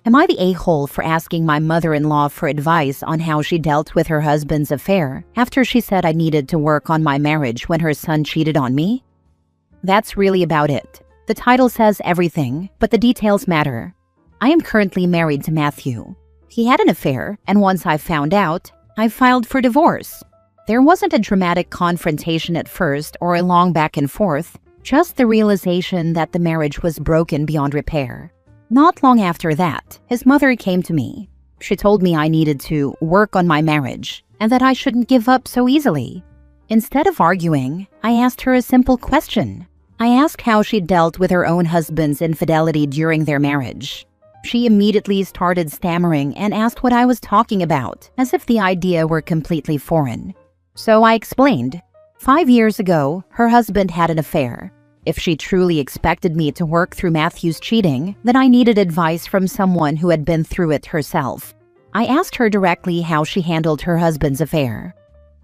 Am I the a-hole for asking my mother-in-law for advice on how she dealt with her husband's affair after she said I needed to work on my marriage when her son cheated on me? That's really about it. The title says everything, but the details matter. I am currently married to Matthew. He had an affair, and once I found out, I filed for divorce. There wasn't a dramatic confrontation at first or a long back and forth, just the realization that the marriage was broken beyond repair. Not long after that, his mother came to me. She told me I needed to work on my marriage and that I shouldn't give up so easily. Instead of arguing, I asked her a simple question. I asked how she dealt with her own husband's infidelity during their marriage. She immediately started stammering and asked what I was talking about, as if the idea were completely foreign. So I explained. 5 years ago, her husband had an affair. If she truly expected me to work through Matthew's cheating, then I needed advice from someone who had been through it herself. I asked her directly how she handled her husband's affair.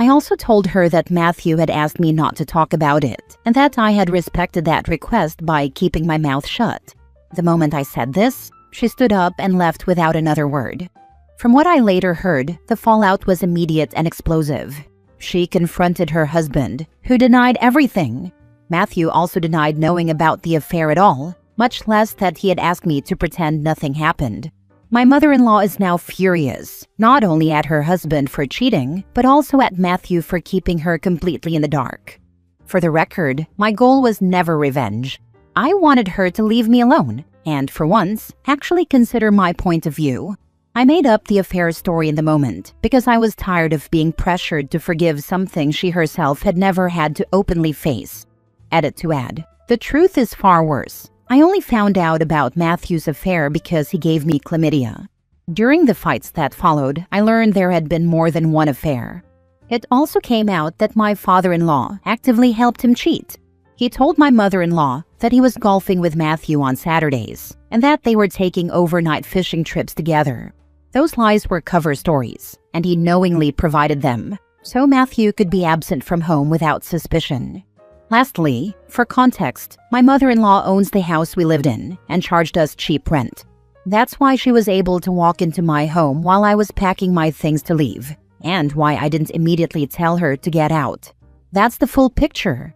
I also told her that Matthew had asked me not to talk about it, and that I had respected that request by keeping my mouth shut. The moment I said this, she stood up and left without another word. From what I later heard, the fallout was immediate and explosive. She confronted her husband, who denied everything. Matthew also denied knowing about the affair at all, much less that he had asked me to pretend nothing happened. My mother-in-law is now furious, not only at her husband for cheating, but also at Matthew for keeping her completely in the dark. For the record, my goal was never revenge. I wanted her to leave me alone, and for once, actually consider my point of view. I made up the affair story in the moment because I was tired of being pressured to forgive something she herself had never had to openly face. Edit to add, the truth is far worse. I only found out about Matthew's affair because he gave me chlamydia. During the fights that followed, I learned there had been more than one affair. It also came out that my father-in-law actively helped him cheat. He told my mother-in-law that he was golfing with Matthew on Saturdays and that they were taking overnight fishing trips together. Those lies were cover stories, and he knowingly provided them, so Matthew could be absent from home without suspicion. Lastly, for context, my mother-in-law owns the house we lived in and charged us cheap rent. That's why she was able to walk into my home while I was packing my things to leave, and why I didn't immediately tell her to get out. That's the full picture.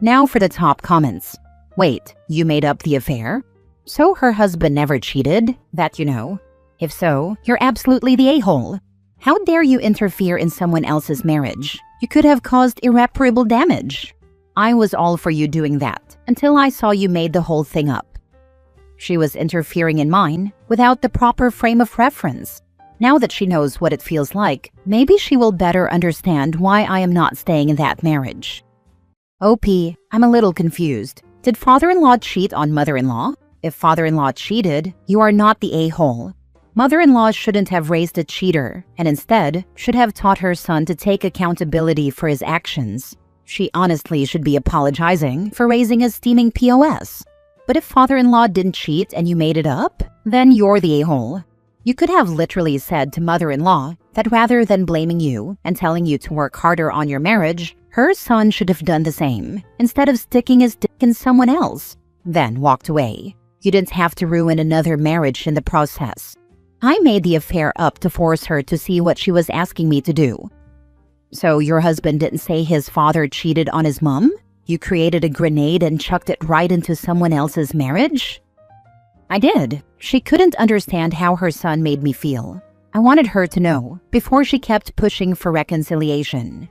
Now for the top comments. Wait, you made up the affair? So her husband never cheated? That you know. If so, you're absolutely the a-hole. How dare you interfere in someone else's marriage? You could have caused irreparable damage. I was all for you doing that until I saw you made the whole thing up. She was interfering in mine without the proper frame of reference. Now that she knows what it feels like, maybe she will better understand why I am not staying in that marriage. OP, I'm a little confused. Did father-in-law cheat on mother-in-law? If father-in-law cheated, you are not the a-hole. Mother-in-law shouldn't have raised a cheater, and instead should have taught her son to take accountability for his actions. She honestly should be apologizing for raising a steaming POS. But if father-in-law didn't cheat and you made it up, then you're the a-hole. You could have literally said to mother-in-law that rather than blaming you and telling you to work harder on your marriage, her son should have done the same, instead of sticking his dick in someone else, then walked away. You didn't have to ruin another marriage in the process. I made the affair up to force her to see what she was asking me to do. So your husband didn't say his father cheated on his mom? You created a grenade and chucked it right into someone else's marriage? I did. She couldn't understand how her son made me feel. I wanted her to know before she kept pushing for reconciliation.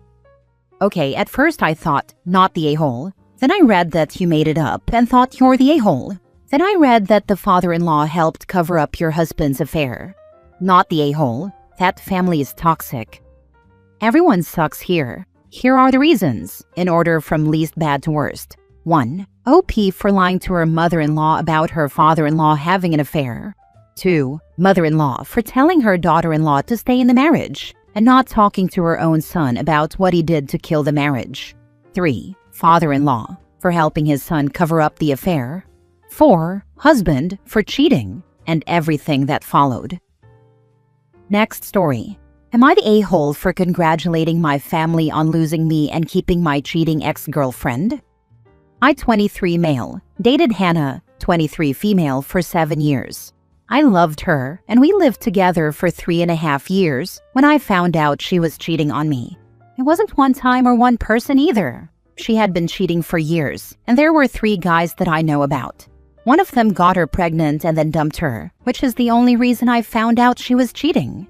Okay, at first I thought, not the a-hole. Then I read that you made it up and thought you're the a-hole. Then I read that the father-in-law helped cover up your husband's affair. Not the a-hole. That family is toxic. Everyone sucks here. Here are the reasons, in order from least bad to worst. 1. OP for lying to her mother-in-law about her father-in-law having an affair. 2. Mother-in-law for telling her daughter-in-law to stay in the marriage and not talking to her own son about what he did to kill the marriage. 3. Father-in-law for helping his son cover up the affair. 4. Husband for cheating, and everything that followed. Next story. Am I the a-hole for congratulating my family on losing me and keeping my cheating ex-girlfriend? I, 23 male, dated Hannah, 23 female, for 7 years. I loved her, and we lived together for 3.5 years when I found out she was cheating on me. It wasn't one time or one person either. She had been cheating for years, and there were 3 guys that I know about. One of them got her pregnant and then dumped her, which is the only reason I found out she was cheating.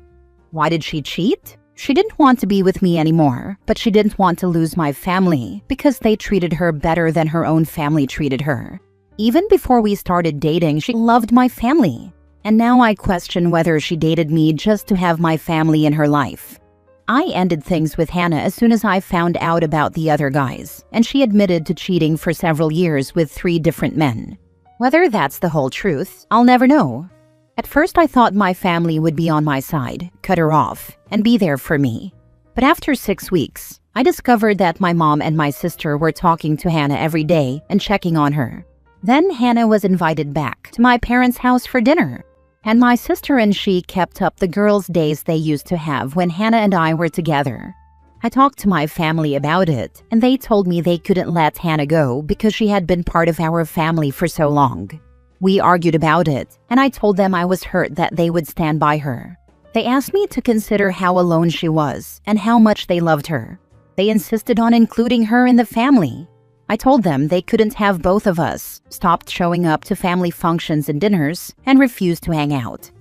Why did she cheat? She didn't want to be with me anymore, but she didn't want to lose my family because they treated her better than her own family treated her. Even before we started dating, she loved my family. And now I question whether she dated me just to have my family in her life. I ended things with Hannah as soon as I found out about the other guys, and she admitted to cheating for several years with 3 different men. Whether that's the whole truth, I'll never know. At first I thought my family would be on my side, cut her off, and be there for me. But after 6 weeks, I discovered that my mom and my sister were talking to Hannah every day and checking on her. Then Hannah was invited back to my parents' house for dinner, and my sister and she kept up the girls' days they used to have when Hannah and I were together. I talked to my family about it, and they told me they couldn't let Hannah go because she had been part of our family for so long. We argued about it, and I told them I was hurt that they would stand by her. They asked me to consider how alone she was and how much they loved her. They insisted on including her in the family. I told them they couldn't have both of us, stopped showing up to family functions and dinners, and refused to hang out.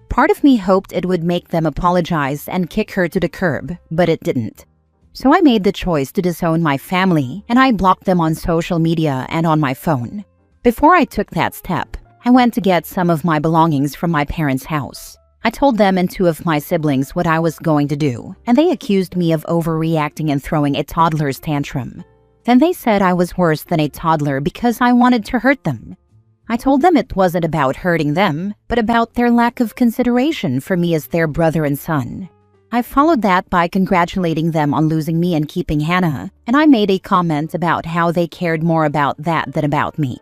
Part of me hoped it would make them apologize and kick her to the curb, but it didn't. So I made the choice to disown my family, and I blocked them on social media and on my phone. Before I took that step, I went to get some of my belongings from my parents' house. I told them and 2 of my siblings what I was going to do, and they accused me of overreacting and throwing a toddler's tantrum. Then they said I was worse than a toddler because I wanted to hurt them. I told them it wasn't about hurting them, but about their lack of consideration for me as their brother and son. I followed that by congratulating them on losing me and keeping Hannah, and I made a comment about how they cared more about that than about me.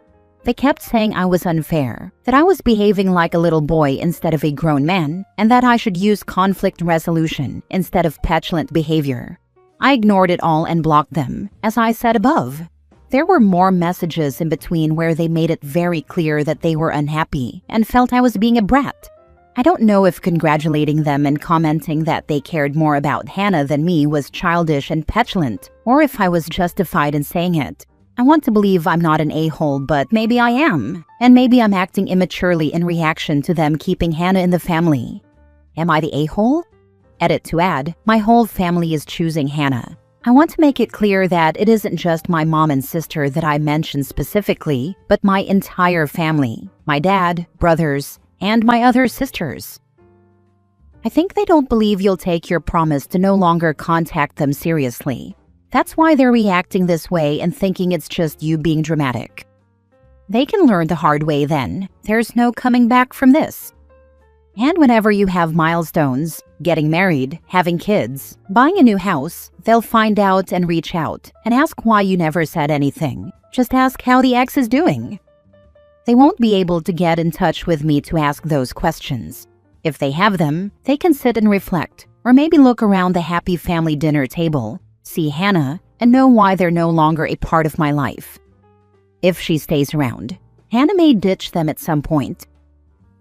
They kept saying I was unfair, that I was behaving like a little boy instead of a grown man, and that I should use conflict resolution instead of petulant behavior. I ignored it all and blocked them, as I said above. There were more messages in between where they made it very clear that they were unhappy and felt I was being a brat. I don't know if congratulating them and commenting that they cared more about Hannah than me was childish and petulant, or if I was justified in saying it. I want to believe I'm not an a-hole, but maybe I am. And maybe I'm acting immaturely in reaction to them keeping Hannah in the family. Am I the a-hole? Edit to add, my whole family is choosing Hannah. I want to make it clear that it isn't just my mom and sister that I mentioned specifically, but my entire family, my dad, brothers, and my other sisters. I think they don't believe you'll take your promise to no longer contact them seriously. That's why they're reacting this way and thinking it's just you being dramatic. They can learn the hard way then. There's no coming back from this. And whenever you have milestones, getting married, having kids, buying a new house, they'll find out and reach out and ask why you never said anything. Just ask how the ex is doing. They won't be able to get in touch with me to ask those questions. If they have them, they can sit and reflect, or maybe look around the happy family dinner table, see Hannah, and know why they're no longer a part of my life. If she stays around, Hannah may ditch them at some point.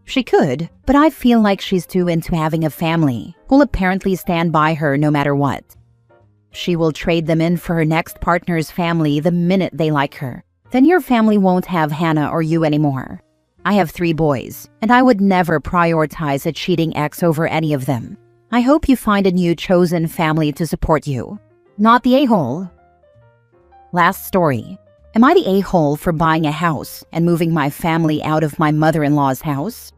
She could, but I feel like she's too into having a family who'll apparently stand by her no matter what. She will trade them in for her next partner's family the minute they like her. Then your family won't have Hannah or you anymore. I have 3 boys, and I would never prioritize a cheating ex over any of them. I hope you find a new chosen family to support you, not the a-hole. Last story. Am I the a-hole for buying a house and moving my family out of my mother-in-law's house?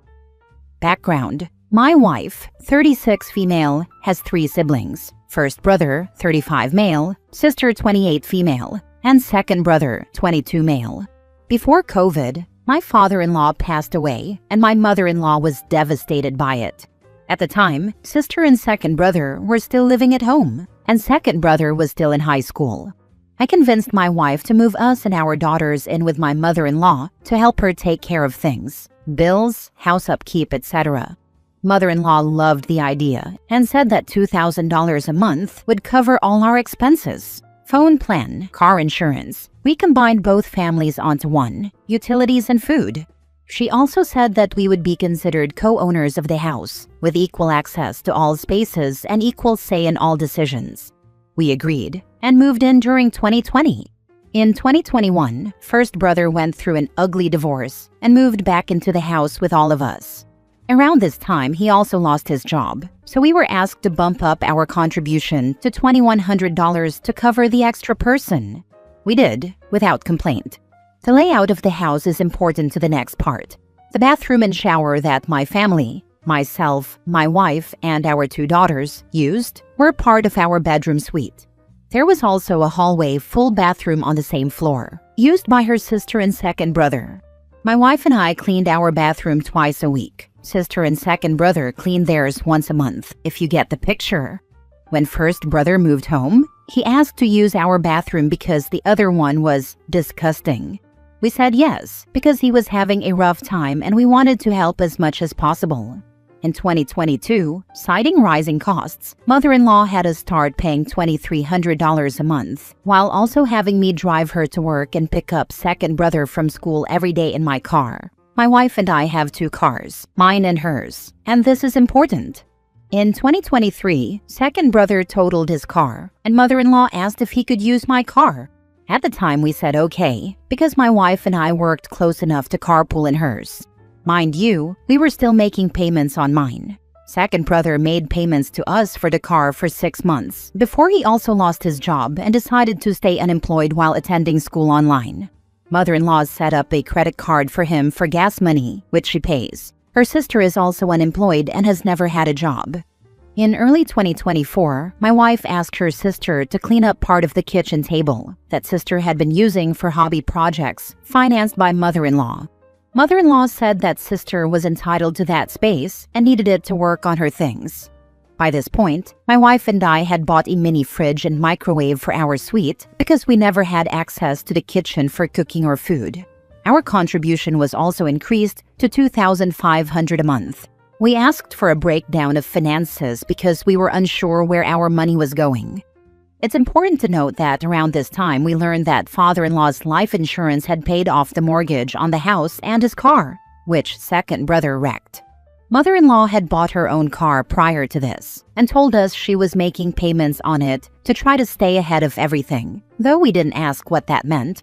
Background. My wife, 36 female, has 3 siblings. First brother, 35 male, sister 28 female, and second brother, 22 male. Before COVID, my father-in-law passed away, and my mother-in-law was devastated by it. At the time, sister and second brother were still living at home, and second brother was still in high school. I convinced my wife to move us and our daughters in with my mother-in-law to help her take care of things, bills, house upkeep, etc. Mother-in-law loved the idea and said that $2,000 a month would cover all our expenses. Phone plan, car insurance. We combined both families onto one, utilities and food. She also said that we would be considered co-owners of the house, with equal access to all spaces and equal say in all decisions. We agreed and moved in during 2020. In 2021, first brother went through an ugly divorce and moved back into the house with all of us. Around this time, he also lost his job, so we were asked to bump up our contribution to $2,100 to cover the extra person. We did, without complaint. The layout of the house is important to the next part. The bathroom and shower that my family, myself, my wife, and our 2 daughters used were part of our bedroom suite. There was also a hallway full bathroom on the same floor, used by her sister and second brother. My wife and I cleaned our bathroom twice a week. Sister and second brother cleaned theirs once a month, if you get the picture. When first brother moved home, he asked to use our bathroom because the other one was disgusting. We said yes, because he was having a rough time and we wanted to help as much as possible. In 2022, citing rising costs, mother-in-law had us start paying $2,300 a month, while also having me drive her to work and pick up second brother from school every day in my car. My wife and I have 2 cars, mine and hers, and this is important. In 2023, second brother totaled his car, and mother-in-law asked if he could use my car. At the time, we said okay, because my wife and I worked close enough to carpool in hers. Mind you, we were still making payments on mine. Second brother made payments to us for the car for 6 months, before he also lost his job and decided to stay unemployed while attending school online. Mother-in-law set up a credit card for him for gas money, which she pays. Her sister is also unemployed and has never had a job. In early 2024, my wife asked her sister to clean up part of the kitchen table that sister had been using for hobby projects financed by mother-in-law. Mother-in-law said that sister was entitled to that space and needed it to work on her things. By this point, my wife and I had bought a mini fridge and microwave for our suite because we never had access to the kitchen for cooking or food. Our contribution was also increased to $2,500 a month. We asked for a breakdown of finances because we were unsure where our money was going. It's important to note that around this time we learned that father-in-law's life insurance had paid off the mortgage on the house and his car, which second brother wrecked. Mother-in-law had bought her own car prior to this and told us she was making payments on it to try to stay ahead of everything, though we didn't ask what that meant.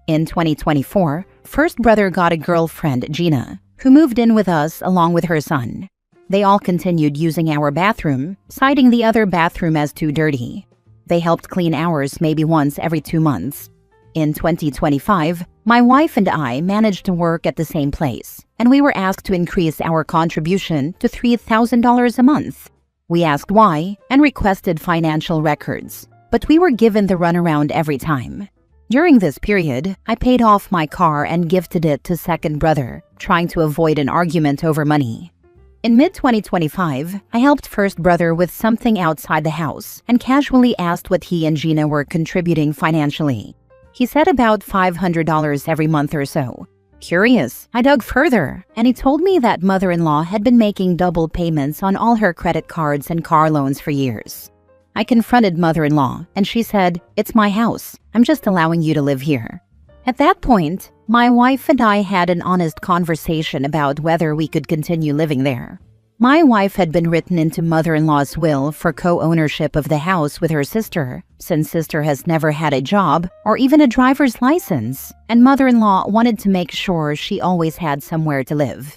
In 2024, first brother got a girlfriend, Gina, who moved in with us along with her son. They all continued using our bathroom, citing the other bathroom as too dirty. They helped clean ours maybe once every 2 months. In 2025, my wife and I managed to work at the same place, and we were asked to increase our contribution to $3,000 a month. We asked why and requested financial records, but we were given the runaround every time. During this period, I paid off my car and gifted it to second brother, trying to avoid an argument over money. In mid-2025, I helped first brother with something outside the house and casually asked what he and Gina were contributing financially. He said about $500 every month or so. Curious, I dug further, and he told me that mother-in-law had been making double payments on all her credit cards and car loans for years. I confronted mother-in-law, and she said, "It's my house. I'm just allowing you to live here." At that point, my wife and I had an honest conversation about whether we could continue living there. My wife had been written into mother-in-law's will for co-ownership of the house with her sister, since sister has never had a job or even a driver's license, and mother-in-law wanted to make sure she always had somewhere to live.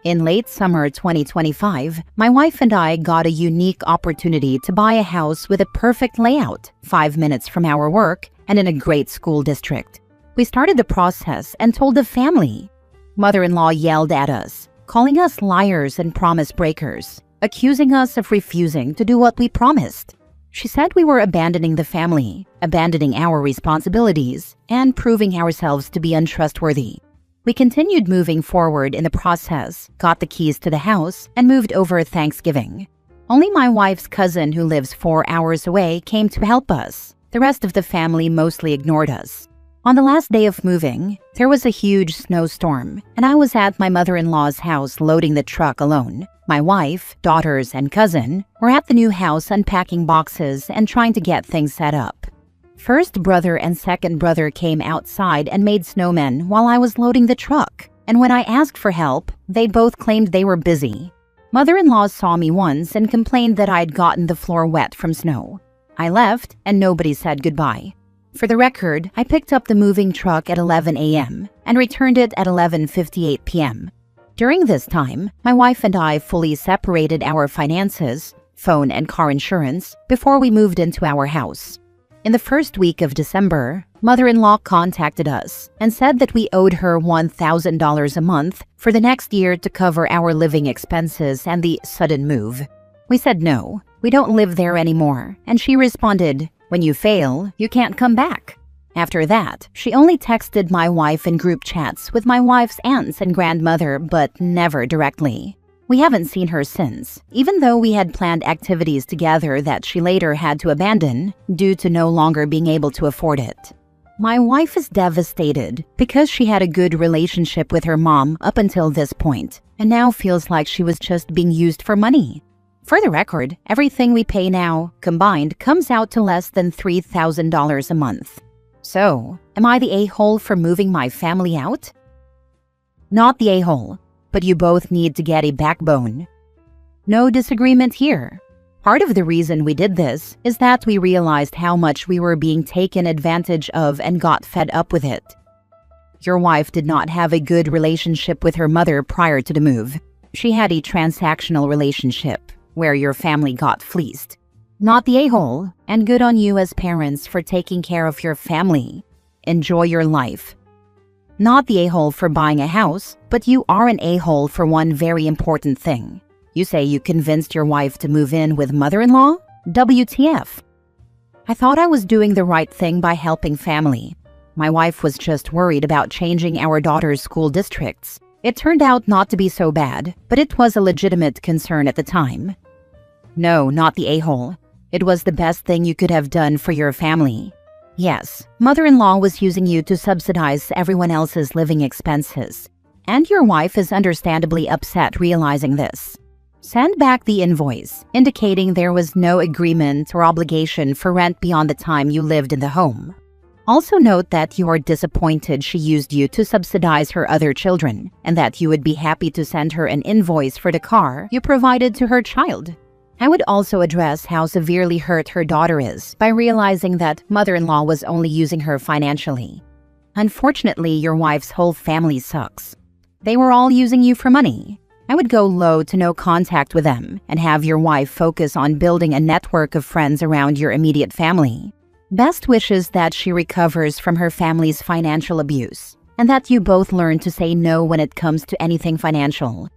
In late summer 2025, my wife and I got a unique opportunity to buy a house with a perfect layout, 5 minutes from our work and in a great school district. We started the process and told the family. Mother-in-law yelled at us, calling us liars and promise breakers, accusing us of refusing to do what we promised. She said we were abandoning the family, abandoning our responsibilities, and proving ourselves to be untrustworthy. We continued moving forward in the process, got the keys to the house, and moved over Thanksgiving. Only my wife's cousin, who lives 4 hours away, came to help us. The rest of the family mostly ignored us. On the last day of moving, there was a huge snowstorm, and I was at my mother-in-law's house loading the truck alone. My wife, daughters, and cousin were at the new house unpacking boxes and trying to get things set up. First brother and second brother came outside and made snowmen while I was loading the truck. And when I asked for help, they both claimed they were busy. Mother-in-law saw me once and complained that I'd gotten the floor wet from snow. I left and nobody said goodbye. For the record, I picked up the moving truck at 11 a.m. and returned it at 11:58 p.m. During this time, my wife and I fully separated our finances, phone and car insurance, before we moved into our house. In the first week of December, mother-in-law contacted us and said that we owed her $1,000 a month for the next year to cover our living expenses and the sudden move. We said no, we don't live there anymore, and she responded, "When you fail, you can't come back." After that, she only texted my wife in group chats with my wife's aunts and grandmother, but never directly. We haven't seen her since, even though we had planned activities together that she later had to abandon due to no longer being able to afford it. My wife is devastated because she had a good relationship with her mom up until this point, and now feels like she was just being used for money. For the record, everything we pay now, combined, comes out to less than $3,000 a month. So, am I the a-hole for moving my family out? Not the a-hole, but you both need to get a backbone. No disagreement here. Part of the reason we did this is that we realized how much we were being taken advantage of and got fed up with it. Your wife did not have a good relationship with her mother prior to the move. She had a transactional relationship where your family got fleeced. Not the a-hole, and good on you as parents for taking care of your family. Enjoy your life. Not the a-hole for buying a house, but you are an a-hole for one very important thing. You say you convinced your wife to move in with mother-in-law? WTF. I thought I was doing the right thing by helping family. My wife was just worried about changing our daughter's school districts. It turned out not to be so bad, but it was a legitimate concern at the time. No, not the a-hole. It was the best thing you could have done for your family. Yes, mother-in-law was using you to subsidize everyone else's living expenses. And your wife is understandably upset realizing this. Send back the invoice, indicating there was no agreement or obligation for rent beyond the time you lived in the home. Also note that you are disappointed she used you to subsidize her other children, and that you would be happy to send her an invoice for the car you provided to her child. I would also address how severely hurt her daughter is by realizing that mother-in-law was only using her financially. Unfortunately, your wife's whole family sucks. They were all using you for money. I would go low to no contact with them and have your wife focus on building a network of friends around your immediate family. Best wishes that she recovers from her family's financial abuse, and that you both learn to say no when it comes to anything financial.